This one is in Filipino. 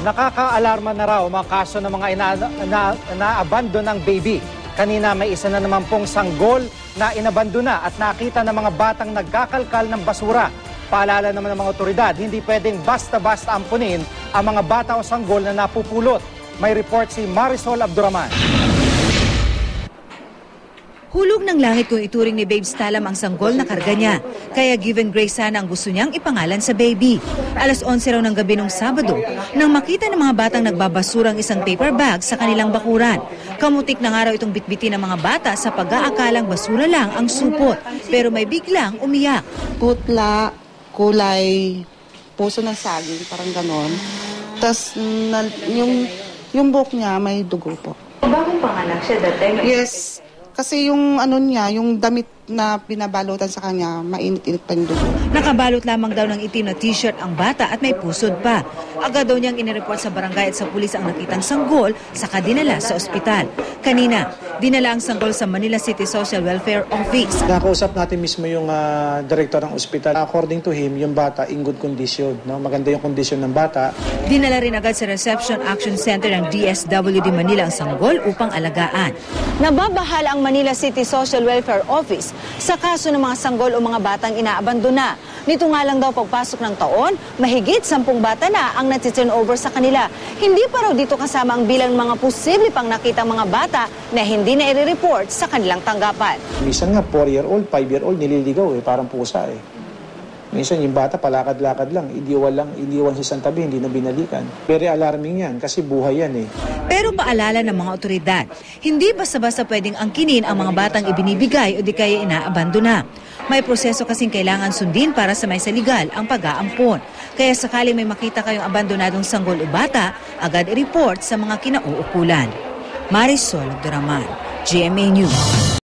Nakaka-alarma na raw mga kaso ng mga inaabandon ng baby. Kanina may isa na naman pong sanggol na inabandona at nakita ng mga batang nagkakalkal ng basura. Paalala naman ng mga otoridad, hindi pwedeng basta-basta ampunin ang mga bata o sanggol na napupulot. May report si Marisol Abduraman. Hulog ng langit kung ituring ni Babes Talam ang sanggol na karga niya. Kaya given grace sana ang gusto niyang ipangalan sa baby. Alas 11 raw ng gabi nung Sabado, nang makita ng mga batang nagbabasura ang isang paper bag sa kanilang bakuran. Kamutik na nga raw itong bitbitin ng mga bata sa pag-aakalang basura lang ang supot. Pero may biglang umiyak. Putla, kulay, puso ng saging, parang ganon. Tapos yung buhok niya may dugo po. Bagong panganak siya dati? Yes. Kasi yung niya, yung damit na pinabalutan sa kanya, mainit-init pa yung dugo. Nakabalot lamang daw ng itim na t-shirt ang bata at may pusod pa. Agad daw niyang inireport sa barangay at sa pulis ang nakitang sanggol saka dinala sa ospital. Kanina, dinala ang sanggol sa Manila City Social Welfare Office. Nakausap natin mismo yung director ng ospital. According to him, yung bata in good condition. No? Maganda yung kondisyon ng bata. Dinala rin agad sa Reception Action Center ng DSWD Manila ang sanggol upang alagaan. Nababahala ang Manila City Social Welfare Office sa kaso ng mga sanggol o mga batang inaabandona. Nito nga lang daw pagpasok ng taon, mahigit 10 bata na ang nati-turn over sa kanila. Hindi pa raw dito kasama ang bilang mga posible pang nakitang mga bata na hindi na i-report sa kanilang tanggapan. Minsan nga 4-year-old, 5-year-old nililigaw parang pusa Minsan yung bata palakad-lakad lang, idiwan sa isang tabi, hindi na binalikan. Very alarming yan kasi buhay yan Pero paalala ng mga otoridad, hindi basta-basta pwedeng angkinin ang mga batang ibinibigay o di kaya inaabandona. May proseso kasing kailangan sundin para sa may saligal ang pag-aampon. Kaya sakaling may makita kayong abandonadong sanggol o bata, agad i-report sa mga kinauukulan. Marisol Abduraman, GMA News.